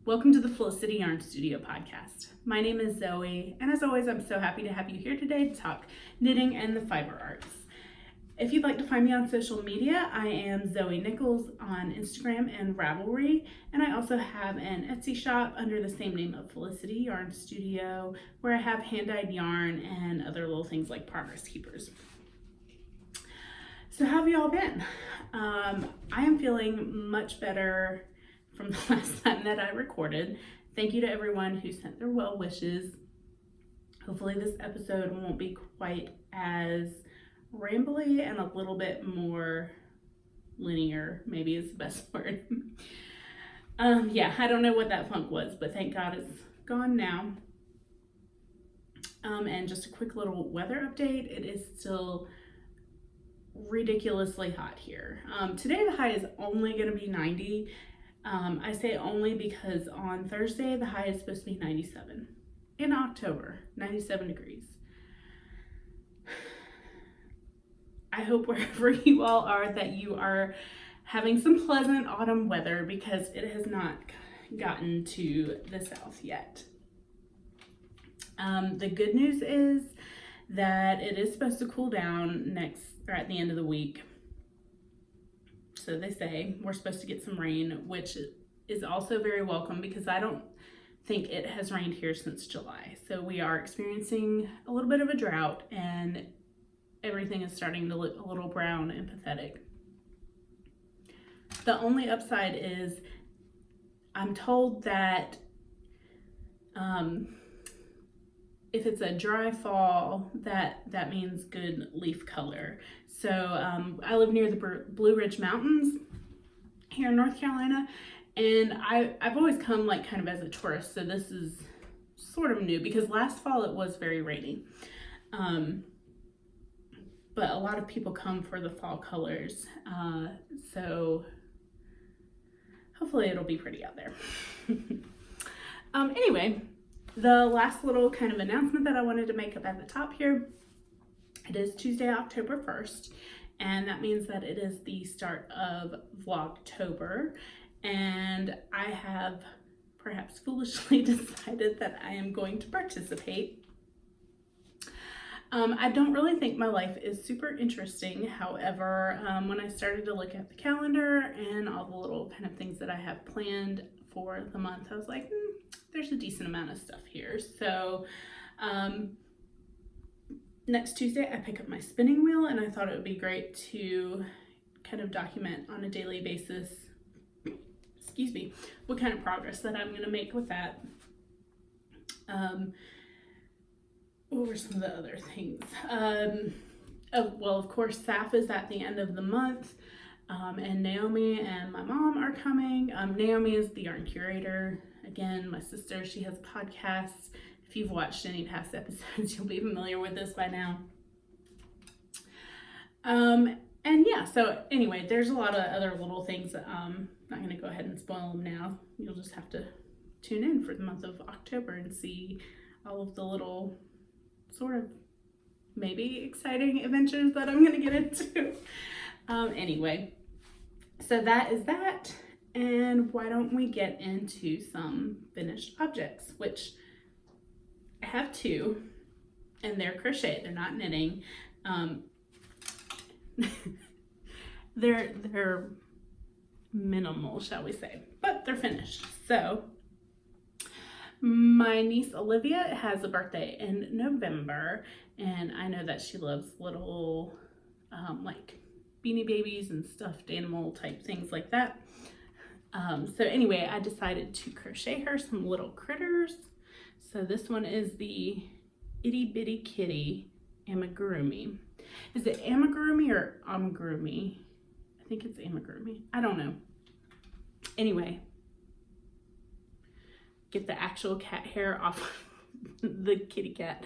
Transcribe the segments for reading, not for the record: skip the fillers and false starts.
Welcome to the Felicity Yarn Studio podcast. My name is Zoe, and as always, I'm so happy to have you here today to talk knitting and the fiber arts. If you'd like to find me on social media, I am Zoe Nichols on Instagram and Ravelry, and I also have an Etsy shop under the same name of Felicity Yarn Studio, where I have hand-dyed yarn and other little things like progress keepers. So how have you all been? I am feeling much better from the last time that I recorded. Thank you to everyone who sent their well wishes. Hopefully this episode won't be quite as rambly and a little bit more linear, maybe is the best word. Yeah, I don't know what that funk was, but thank God it's gone now. And just a quick little weather update. It is still ridiculously hot here. Today the high is only going to be 90. I say only because on Thursday the high is supposed to be 97. In October, 97 degrees. I hope wherever you all are that you are having some pleasant autumn weather because it has not gotten to the south yet. The good news is that it is supposed to cool down at the end of the week. So they say we're supposed to get some rain, which is also very welcome because I don't think it has rained here since July. So we are experiencing a little bit of a drought and everything is starting to look a little brown and pathetic. The only upside is I'm told that if it's a dry fall, that means good leaf color. So I live near the Blue Ridge Mountains here in North Carolina, and I've always come like kind of as a tourist, so this is sort of new because last fall it was very rainy. But a lot of people come for the fall colors, so hopefully it'll be pretty out there. Anyway, the last little kind of announcement that I wanted to make up at the top here, it is Tuesday, October 1st, and that means that it is the start of Vlogtober, and I have perhaps foolishly decided that I am going to participate. I don't really think my life is super interesting. However, when I started to look at the calendar and all the little kind of things that I have planned for the month, I was like, there's a decent amount of stuff here. So next Tuesday, I pick up my spinning wheel, and I thought it would be great to kind of document on a daily basis, what kind of progress that I'm going to make with that. What were some of the other things? Well, of course, SAF is at the end of the month, and Naomi and my mom are coming. Naomi is the yarn curator. Again, my sister, she has podcasts. If you've watched any past episodes, you'll be familiar with this by now. And yeah, so anyway, there's a lot of other little things that I'm not going to go ahead and spoil them now. You'll just have to tune in for the month of October and see all of the little sort of maybe exciting adventures that I'm going to get into. Anyway, so that is that. And why don't we get into some finished objects, which I have two, and they're crochet. They're not knitting. They're minimal, shall we say, but they're finished. So my niece Olivia has a birthday in November, and I know that she loves little like Beanie Babies and stuffed animal type things like that. So anyway, I decided to crochet her some little critters. So this one is the Itty Bitty Kitty amigurumi. Is it amigurumi or amigurumi? I think it's amigurumi. I don't know. Anyway, get the actual cat hair off the kitty cat.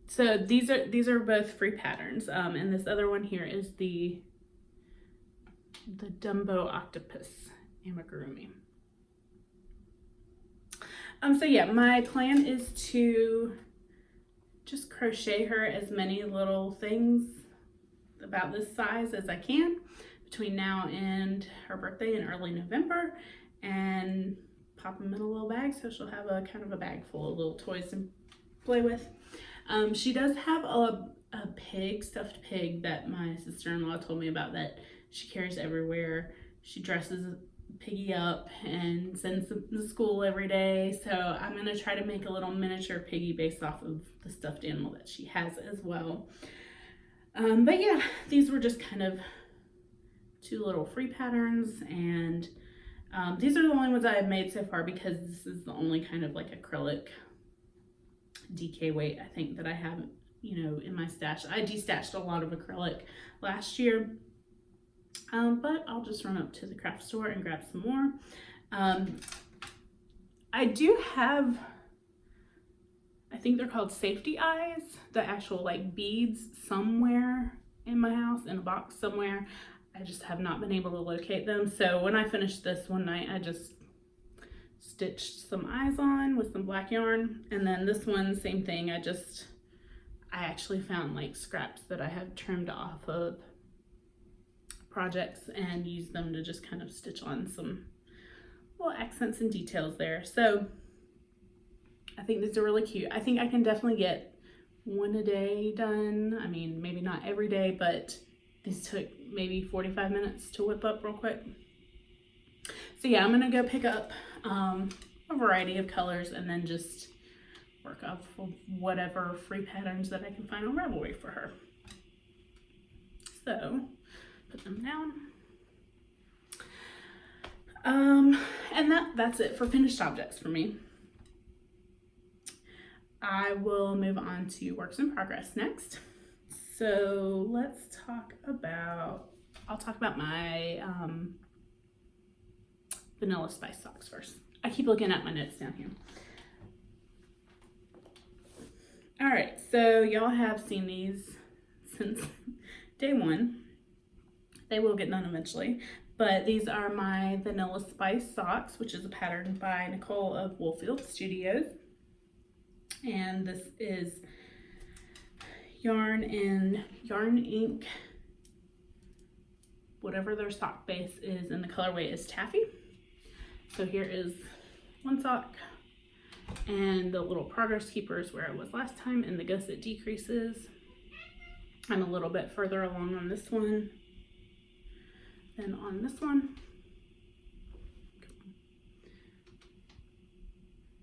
So these are both free patterns, and this other one here is the Dumbo Octopus amigurumi. So yeah, my plan is to just crochet her as many little things about this size as I can between now and her birthday in early November, and pop them in a little bag, so she'll have a kind of a bag full of little toys to play with. She does have a pig, stuffed pig, that my sister-in-law told me about that she carries everywhere. She dresses Piggy up and sends them to school every day. So I'm going to try to make a little miniature Piggy based off of the stuffed animal that she has as well. But yeah, these were just kind of 2 little free patterns, and these are the only ones I have made so far because this is the only kind of like acrylic DK weight I think that I have, you know, in my stash. I destashed a lot of acrylic last year, but I'll just run up to the craft store and grab some more. I do have, I think they're called safety eyes, the actual like beads, somewhere in my house in a box somewhere. I just have not been able to locate them. So when I finished this one night, I just stitched some eyes on with some black yarn. And then this one, same thing. I actually found like scraps that I have trimmed off of projects and used them to just kind of stitch on some little accents and details there. So I think these are really cute. I think I can definitely get 1 a day done. I mean, maybe not every day, but these took maybe 45 minutes to whip up real quick. So yeah, I'm gonna go pick up a variety of colors and then just work off of whatever free patterns that I can find on Ravelry for her. So put them down. And that's it for finished objects for me. I will move on to works in progress next. So let's talk about, I'll talk about my Vanilla Spice socks first. I keep looking at my notes down here. All right, so y'all have seen these since day 1. They will get done eventually, but these are my Vanilla Spice socks, which is a pattern by Nicole of Woolfield Studios. And this is yarn and yarn ink, whatever their sock base is, and the colorway is Taffy. So here is one sock, and the little progress keeper is where it was last time, and the gusset decreases. I'm a little bit further along on this one than on this one.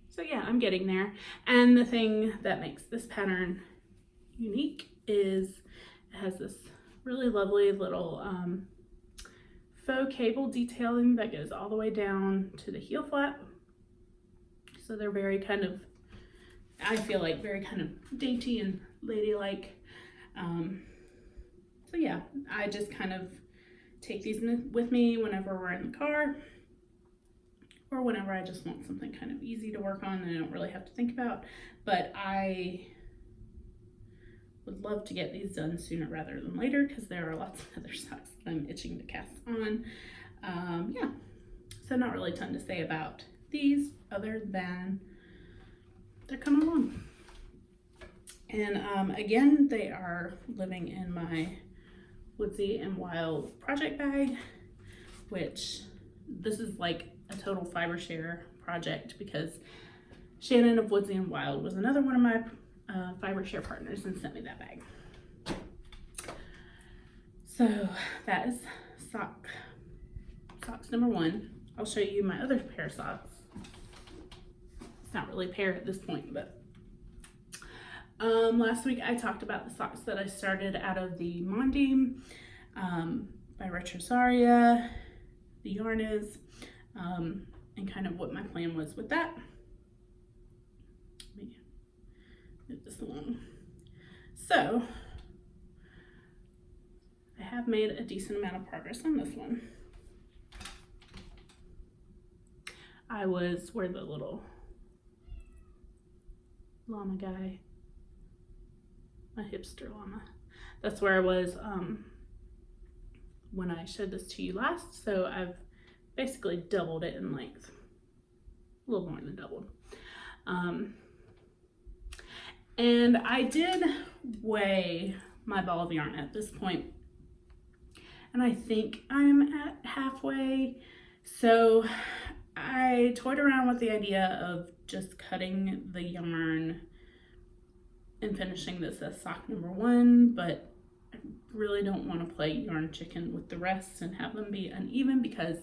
So yeah, I'm getting there. And the thing that makes this pattern unique is it has this really lovely little faux cable detailing that goes all the way down to the heel flap. So they're very kind of, I feel like very kind of dainty and ladylike. So yeah, I just kind of take these with me whenever we're in the car, or whenever I just want something kind of easy to work on and I don't really have to think about. But I would love to get these done sooner rather than later because there are lots of other socks that I'm itching to cast on. Yeah, so not really a ton to say about these other than they're coming along. And again, they are living in my Woodsy and Wild project bag, which this is like a total fiber share project because Shannon of Woodsy and Wild was another one of my fiber share partners and sent me that bag. So that is socks number 1. I'll show you my other pair of socks. It's not really a pair at this point, but last week I talked about the socks that I started out of the MONDIM by Retrosaria, the yarn is, and kind of what my plan was with that. Let me move this along. So I have made a decent amount of progress on this one. I was where the little llama guy, a hipster llama, that's where I was when I showed this to you last. So I've basically doubled it in length, a little more than doubled. And I did weigh my ball of yarn at this point, and I think I'm at halfway. So I toyed around with the idea of just cutting the yarn and finishing this as sock number 1, but I really don't want to play yarn chicken with the rest and have them be uneven, because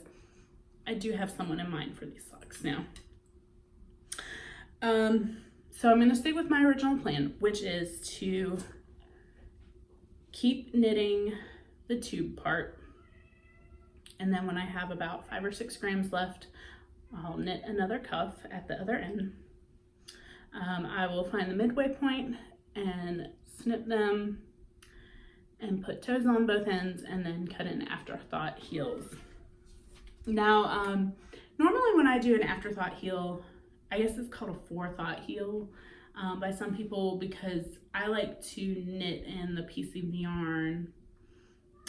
I do have someone in mind for these socks now. So I'm going to stick with my original plan, which is to keep knitting the tube part, and then when I have about 5 or 6 grams left, I'll knit another cuff at the other end. I will find the midway point and snip them and put toes on both ends, and then cut in afterthought heels. Now, normally when I do an afterthought heel, I guess it's called a forethought heel by some people, because I like to knit in the piece of yarn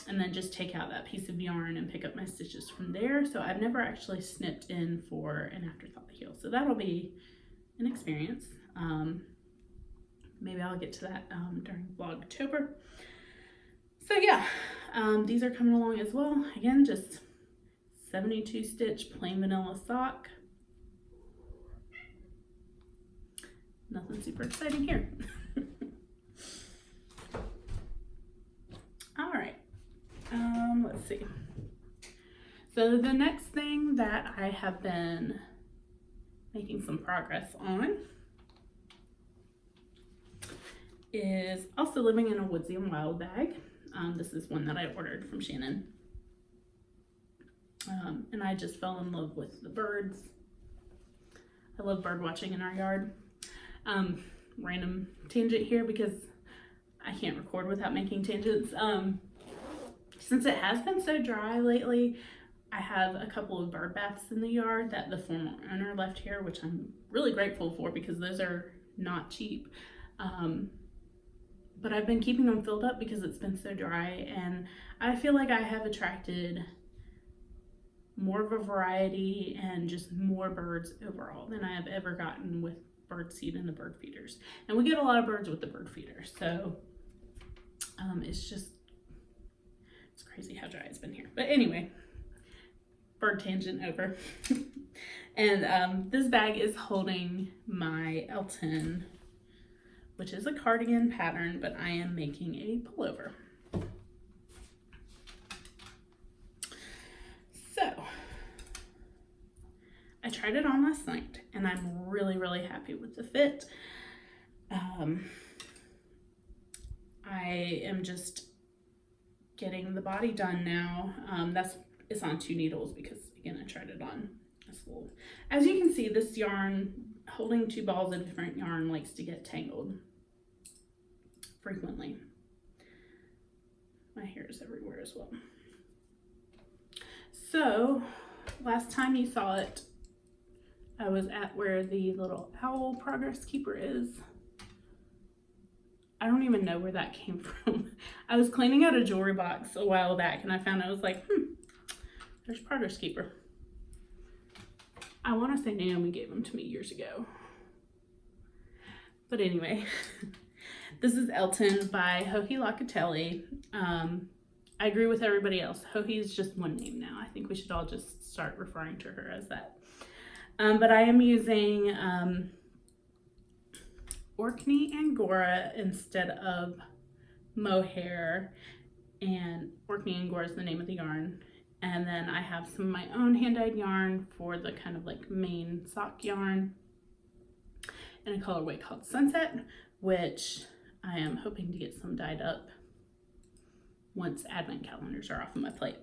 and then just take out that piece of yarn and pick up my stitches from there. So I've never actually snipped in for an afterthought heel. So that'll be an experience. Maybe I'll get to that during Vlogtober. So yeah, these are coming along as well. Again, just 72 stitch plain vanilla sock. Nothing super exciting here. All right, let's see. So the next thing that I have been making some progress on is also living in a Woodsy and Wild bag. This is one that I ordered from Shannon. And I just fell in love with the birds. I love bird watching in our yard. Random tangent here, because I can't record without making tangents. Since it has been so dry lately, I have a couple of bird baths in the yard that the former owner left here, which I'm really grateful for, because those are not cheap. But I've been keeping them filled up because it's been so dry, and I feel like I have attracted more of a variety and just more birds overall than I have ever gotten with bird seed and the bird feeders. And we get a lot of birds with the bird feeders, so it's crazy how dry it's been here. But anyway, bird tangent over. And this bag is holding my Elton, which is a cardigan pattern, but I am making a pullover. So I tried it on last night, and I'm really, really happy with the fit. I am just getting the body done now. It's on 2 needles because, again, I tried it on a spool. As you can see, this yarn, holding 2 balls of different yarn, likes to get tangled frequently. My hair is everywhere as well. So last time you saw it, I was at where the little owl progress keeper is. I don't even know where that came from. I was cleaning out a jewelry box a while back, and I found, I was like, there's progress keeper. I want to say Naomi gave them to me years ago. But anyway, this is Elton by Locatelli. I agree with everybody else. Hohi is just one name now. I think we should all just start referring to her as that. But I am using ORKNEY-ANGORA instead of mohair, and ORKNEY-ANGORA is the name of the yarn. And then I have some of my own hand-dyed yarn for the kind of like main sock yarn in a colorway called Sunset, which I am hoping to get some dyed up once advent calendars are off of my plate.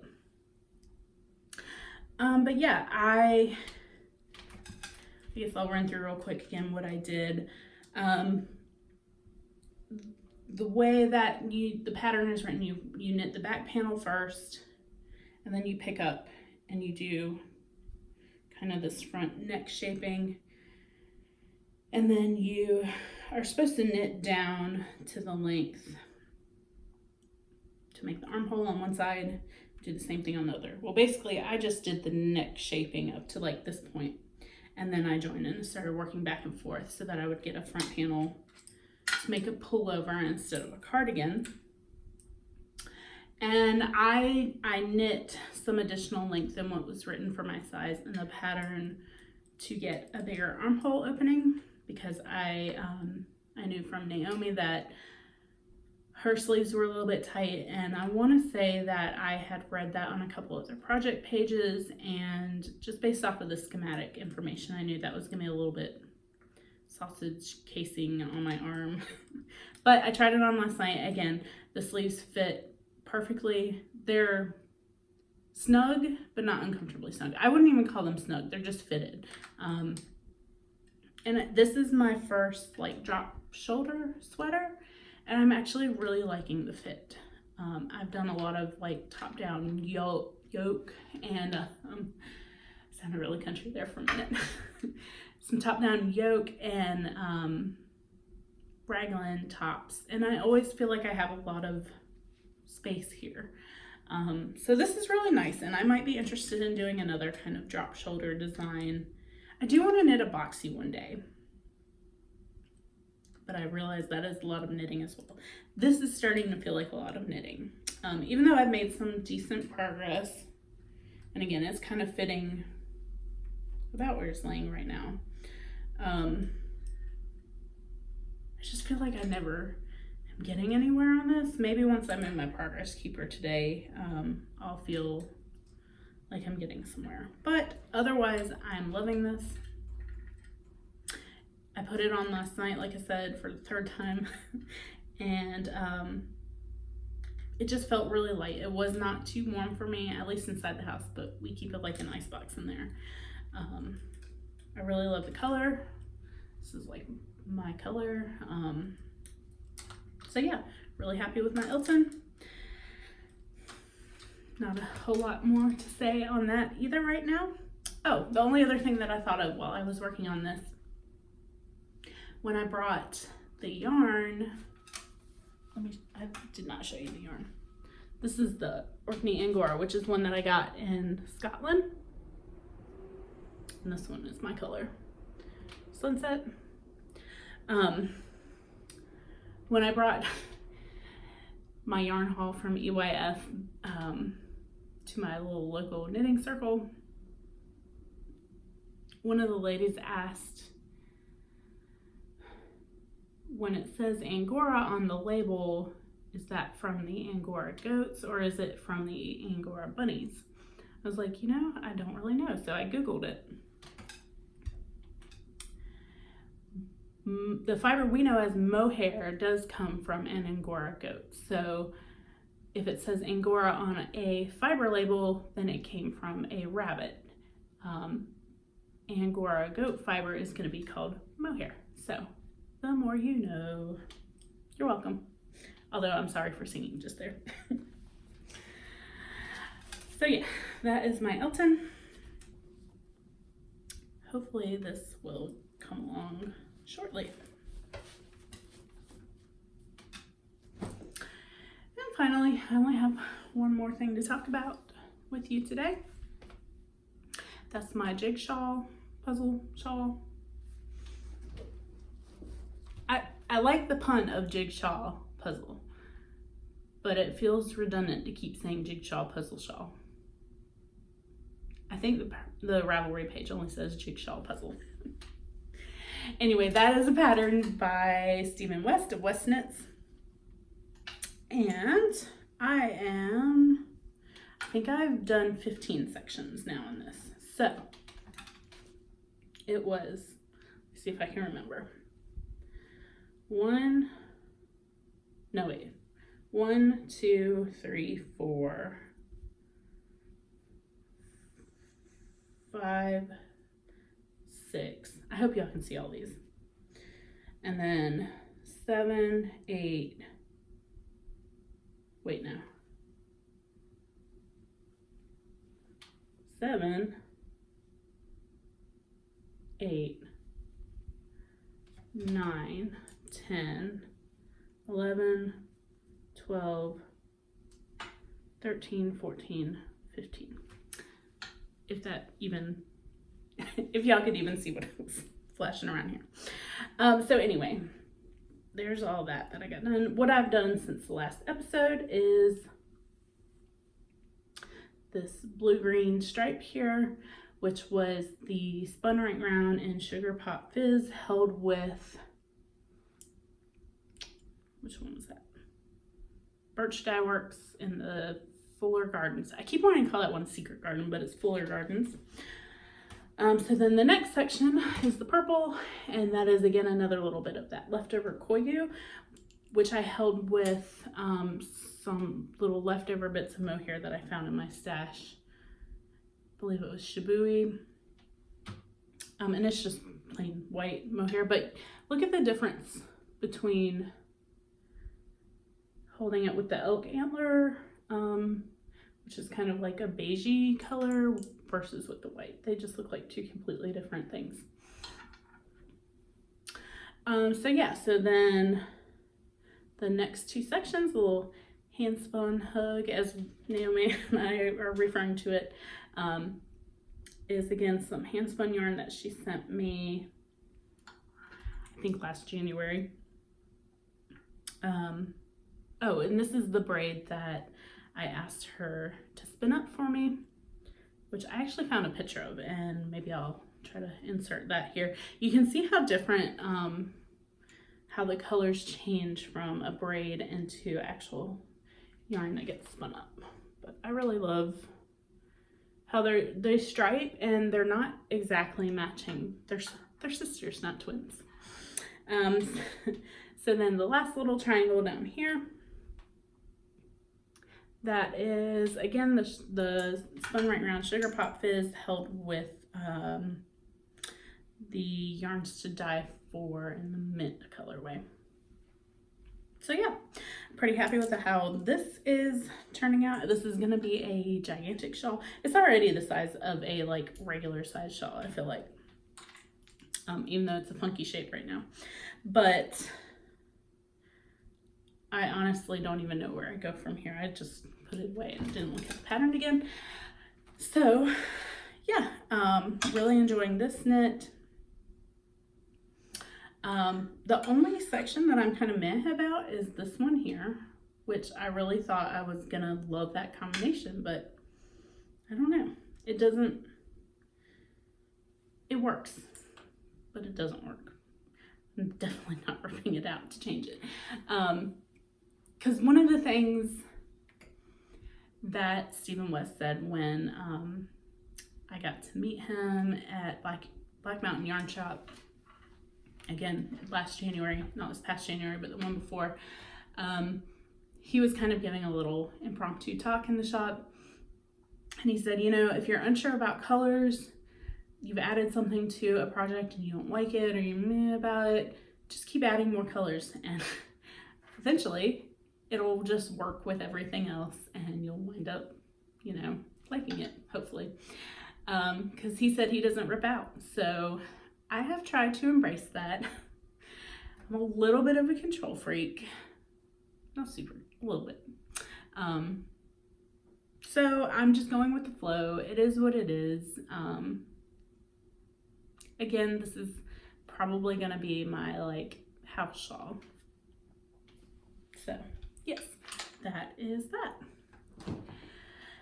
But yeah, I guess I'll run through real quick again what I did. The way that the pattern is written, you knit the back panel first, and then you pick up and you do kind of this front neck shaping, and then you are supposed to knit down to the length to make the armhole on one side, do the same thing on the other. Well, basically I just did the neck shaping up to like this point, and then I joined in and started working back and forth so that I would get a front panel to make a pullover instead of a cardigan. And I knit some additional length than what was written for my size in the pattern to get a bigger armhole opening, because I knew from Naomi that her sleeves were a little bit tight, and I want to say that I had read that on a couple of their project pages, and just based off of the schematic information, I knew that was going to be a little bit sausage casing on my arm. But I tried it on last night. Again, the sleeves fit perfectly. They're snug, but not uncomfortably snug. I wouldn't even call them snug. They're just fitted. And this is my first like drop shoulder sweater, and I'm actually really liking the fit. I've done a lot of like top down yoke and sounded really country there for a minute. Some top down yoke and raglan tops, and I always feel like I have a lot of space here. So this is really nice, and I might be interested in doing another kind of drop shoulder design. I do want to knit a boxy one day, but I realize that is a lot of knitting as well. This is starting to feel like a lot of knitting, even though I've made some decent progress. And again, it's kind of fitting about where it's laying right now. I just feel like I never am getting anywhere on this. Maybe once I'm in my progress keeper today, I'll feel like I'm getting somewhere. But otherwise, I'm loving this. I put it on last night, like I said, for the third time, and it just felt really light. It was not too warm for me, at least inside the house, but we keep it like an icebox in there. I really love the color. This is like my color. So yeah, really happy with my Elton. Not a whole lot more to say on that either right now. Oh, the only other thing that I thought of while I was working on this, when I brought the yarn, I did not show you the yarn. This is the ORKNEY-ANGORA, which is one that I got in Scotland. And this one is my color, Sunset. When I brought my yarn haul from EYF to my little local knitting circle, one of the ladies asked, when it says Angora on the label, is that from the Angora goats or is it from the Angora bunnies? I was like, you know, I don't really know. So I Googled it. The fiber we know as mohair does come from an Angora goat. So if it says Angora on a fiber label, then it came from a rabbit. Angora goat fiber is going to be called mohair. So the more you know. You're welcome. Although I'm sorry for singing just there. So yeah, that is my Elton. Hopefully this will come along shortly. And finally, I only have one more thing to talk about with you today. That's my Jigshawl puzzle shawl. I like the pun of Jigshawl puzzle, but it feels redundant to keep saying Jigshawl puzzle shawl. I think the Ravelry page only says Jigshawl puzzle. Anyway, that is a pattern by Stephen West of Westknits. And I think I've done 15 sections now in this. So it was, let's see if I can remember. 1, 2, 3, 4, 5, 6. I hope y'all can see all these. And then 7, 8. Wait, no. 7, 8, 9, 10, 11, 12, 13, 14, 15. If that even, if y'all could even see what was flashing around here. So anyway, there's all that I got done. What I've done since the last episode is this blue-green stripe here, which was the Spun Right Round and Sugar Pop Fizz held with, which one was that? Birch Dye Works in the Fuller Gardens. I keep wanting to call that one Secret Garden, but it's Fuller Gardens. So then the next section is the purple, and that is again another little bit of that leftover Koyu, which I held with some little leftover bits of mohair that I found in my stash. I believe it was Shibui. And it's just plain white mohair, but look at the difference between holding it with the elk antler, which is kind of like a beigey color, versus with the white. They just look like two completely different things. So yeah, so then the next two sections, the little hand spun hug, as Naomi and I are referring to it, is again some hand spun yarn that she sent me, I think last January. Oh, and this is the braid that I asked her to spin up for me, which I actually found a picture of, and maybe I'll try to insert that here. You can see how different, how the colors change from a braid into actual yarn that gets spun up. But I really love how they stripe, and they're not exactly matching. They're sisters, not twins. So then the last little triangle down here, that is again the Spun Right Round Sugar Pop Fizz held with the Yarns to Die For in the mint colorway. So yeah, pretty happy with how this is turning out. This is gonna be a gigantic shawl. It's already the size of a like regular size shawl, I feel like, even though it's a funky shape right now. But I honestly don't even know where I go from here. I just put it away and didn't look at the pattern again. So yeah, really enjoying this knit. The only section that I'm kind of meh about is this one here, which I really thought I was gonna love that combination, but I don't know. It doesn't, it works, but it doesn't work. I'm definitely not ripping it out to change it. Because one of the things that Stephen West said when I got to meet him at Black Mountain Yarn Shop, again, last January, not this past January, but the one before, he was kind of giving a little impromptu talk in the shop. And he said, you know, if you're unsure about colors, you've added something to a project and you don't like it or you're meh about it, just keep adding more colors. And eventually it'll just work with everything else and you'll wind up, you know, liking it, hopefully. Because he said he doesn't rip out. So I have tried to embrace that. I'm a little bit of a control freak. Not super, a little bit. So I'm just going with the flow. It is what it is. Again, this is probably gonna be my like house shawl. So yes, that is that.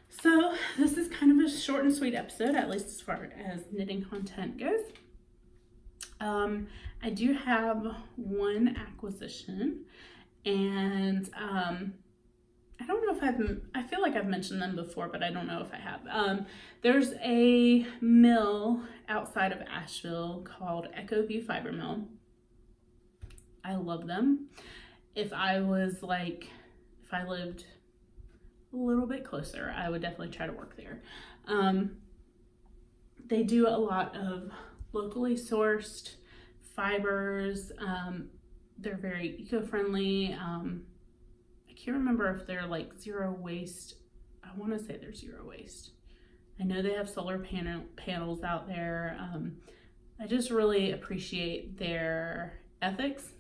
So this is kind of a short and sweet episode, at least as far as knitting content goes. I do have one acquisition, and I don't know if I feel like I've mentioned them before, but I don't know if I have. There's a mill outside of Asheville called Echo View Fiber Mill. I love them. If I lived a little bit closer, I would definitely try to work there. They do a lot of locally sourced fibers. They're very eco-friendly. I can't remember if they're like zero waste. I want to say they're zero waste. I know they have solar panels out there. I just really appreciate their ethics.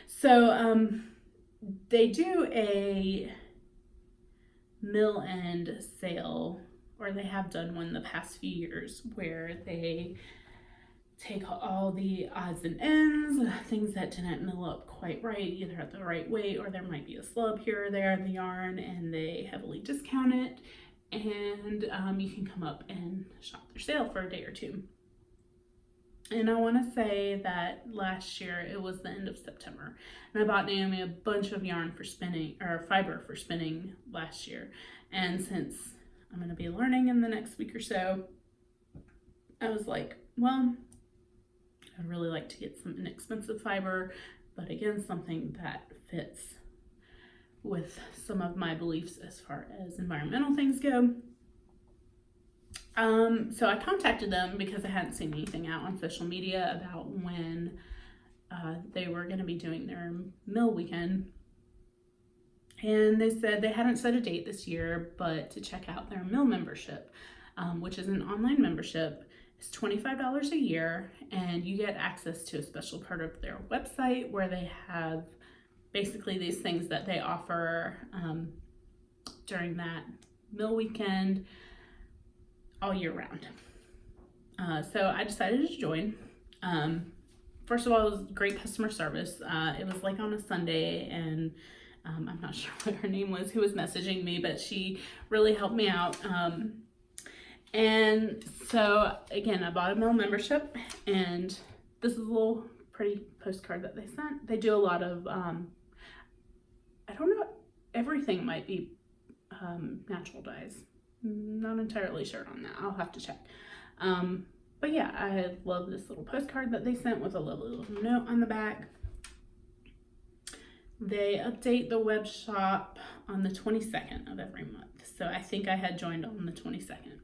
So they do a mill end sale, or they have done one the past few years, where they take all the odds and ends, things that didn't mill up quite right, either at the right weight or there might be a slub here or there in the yarn, and they heavily discount it. And you can come up and shop their sale for a day or two. And I want to say that last year it was the end of September, and I bought Naomi a bunch of yarn for spinning, or fiber for spinning last year. And since I'm going to be learning in the next week or so, I was like, well, I'd really like to get some inexpensive fiber, but again, something that fits with some of my beliefs as far as environmental things go. So I contacted them because I hadn't seen anything out on social media about when they were going to be doing their mill weekend. And they said they hadn't set a date this year, but to check out their mill membership, which is an online membership. It's $25 a year, and you get access to a special part of their website where they have basically these things that they offer during that mill weekend all year round. So I decided to join. First of all, it was great customer service. It was like on a Sunday, and I'm not sure what her name was who was messaging me, but she really helped me out. And so again, I bought a mill membership, and this is a little pretty postcard that they sent. They do a lot of, I don't know, everything might be natural dyes. Not entirely sure on that. I'll have to check. But yeah, I love this little postcard that they sent with a lovely little note on the back. They update the web shop on the 22nd of every month. So I think I had joined on the 22nd.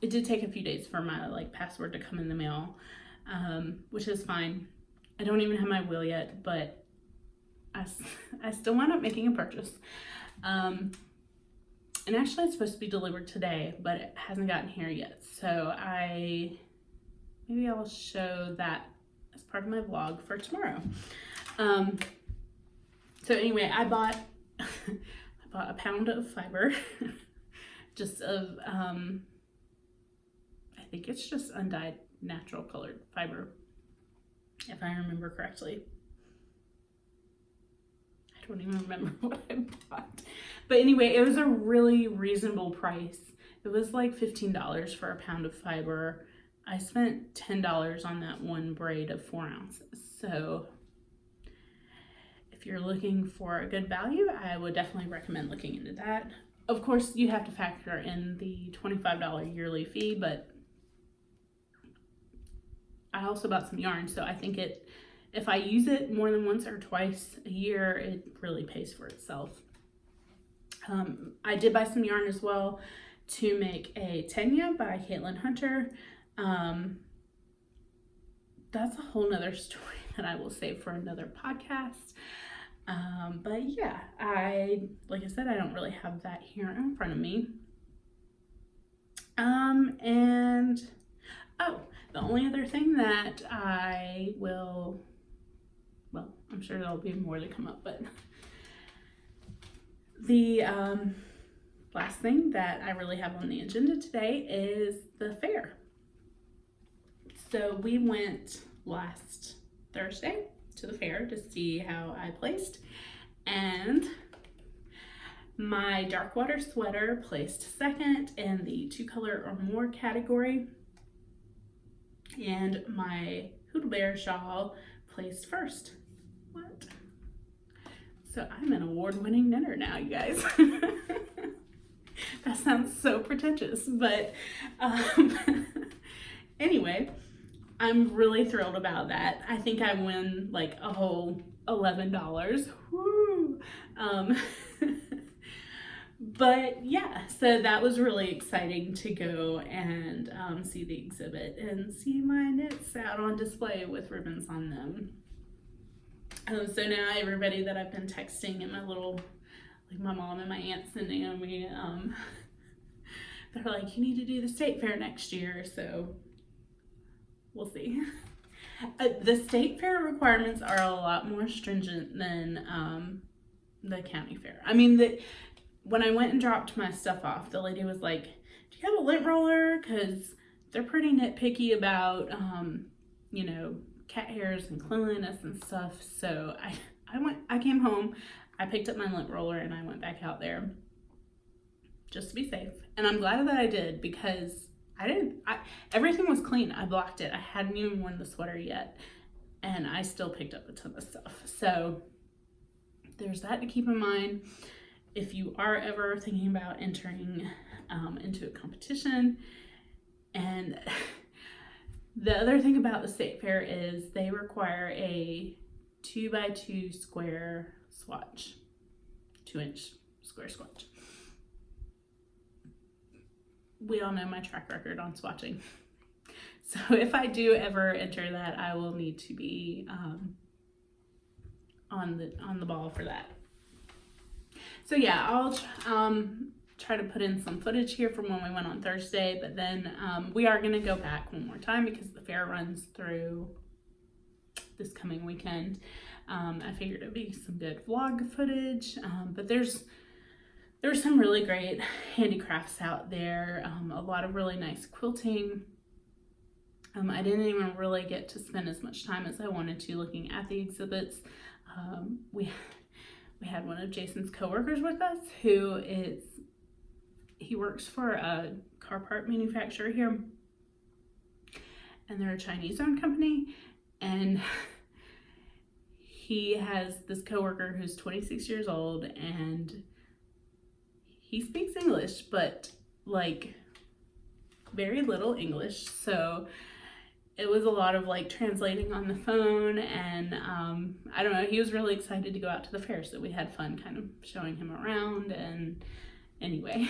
It did take a few days for my password to come in the mail, which is fine. I don't even have my wheel yet, but I still wound up making a purchase. And actually it's supposed to be delivered today, but it hasn't gotten here yet. So maybe I'll show that as part of my vlog for tomorrow. So anyway, I bought a pound of fiber, just of, I think it's just undyed natural colored fiber, if I remember correctly. I don't even remember what I bought. But anyway, it was a really reasonable price. It was like $15 for a pound of fiber. I spent $10 on that one braid of 4 ounces. So if you're looking for a good value, I would definitely recommend looking into that. Of course, you have to factor in the $25 yearly fee, but I also bought some yarn, so I think if I use it more than once or twice a year, it really pays for itself. I did buy some yarn as well to make a Tenya by Caitlin Hunter. That's a whole nother story that I will save for another podcast. But yeah, like I said, I don't really have that here in front of me. And the only other thing that I will, well, I'm sure there'll be more to come up, but the last thing that I really have on the agenda today is the fair. So we went last Thursday to the fair to see how I placed, and my Darkwater sweater placed second in the 2 color or more category, and my Hyldebær Shawl placed first. What? So I'm an award-winning knitter now, you guys. That sounds so pretentious, but anyway, I'm really thrilled about that. I think I win like a whole $11. Woo! But yeah, so that was really exciting to go and see the exhibit and see my knits out on display with ribbons on them. So now everybody that I've been texting and my little, like my mom and my aunts and Naomi, they're like, you need to do the state fair next year, so we'll see. The state fair requirements are a lot more stringent than the county fair. I mean, when I went and dropped my stuff off, the lady was like, do you have a lint roller? Because they're pretty nitpicky about, you know, cat hairs and cleanliness and stuff. So I came home, I picked up my lint roller and I went back out there just to be safe. And I'm glad that I did, because everything was clean. I blocked it. I hadn't even worn the sweater yet, and I still picked up a ton of stuff. So there's that to keep in mind. If you are ever thinking about entering into a competition. And the other thing about the state fair is they require a 2x2 square swatch, 2-inch square swatch. We all know my track record on swatching. So if I do ever enter that, I will need to be on the ball for that. So yeah, I'll try to put in some footage here from when we went on Thursday, but then we are gonna go back one more time because the fair runs through this coming weekend. I figured it'd be some good vlog footage, but there's some really great handicrafts out there, a lot of really nice quilting. I didn't even really get to spend as much time as I wanted to looking at the exhibits. We had one of Jason's coworkers with us he works for a car part manufacturer here, and they're a Chinese-owned company, and he has this coworker who's 26 years old, and he speaks English, but like very little English. So it was a lot of like translating on the phone, and I don't know, he was really excited to go out to the fair, so we had fun kind of showing him around. And anyway,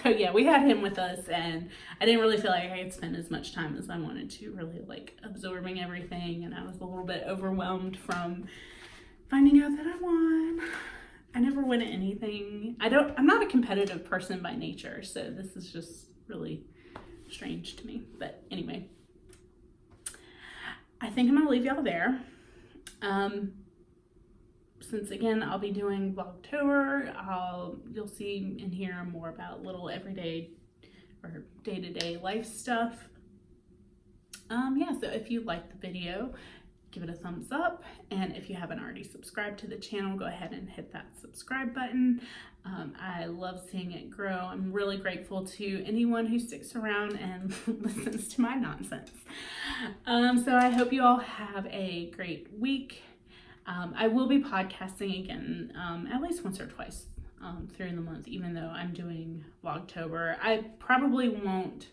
so yeah, we had him with us, and I didn't really feel like I could spend as much time as I wanted to really like absorbing everything, and I was a little bit overwhelmed from finding out that I won. I never win at anything. I'm not a competitive person by nature, so this is just really strange to me. But anyway, I think I'm gonna leave y'all there. Since again, I'll be doing Vlogtober, you'll see and hear more about little everyday or day-to-day life stuff. Yeah, so if you like the video, give it a thumbs up, and if you haven't already subscribed to the channel, go ahead and hit that subscribe button. I love seeing it grow. I'm really grateful to anyone who sticks around and listens to my nonsense. So I hope you all have a great week. I will be podcasting again at least once or twice through the month, even though I'm doing Vlogtober. I probably won't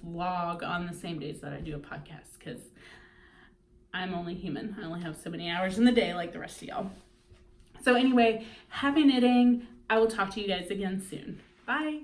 vlog on the same days that I do a podcast, because I'm only human. I only have so many hours in the day like the rest of y'all. So anyway, happy knitting. I will talk to you guys again soon. Bye.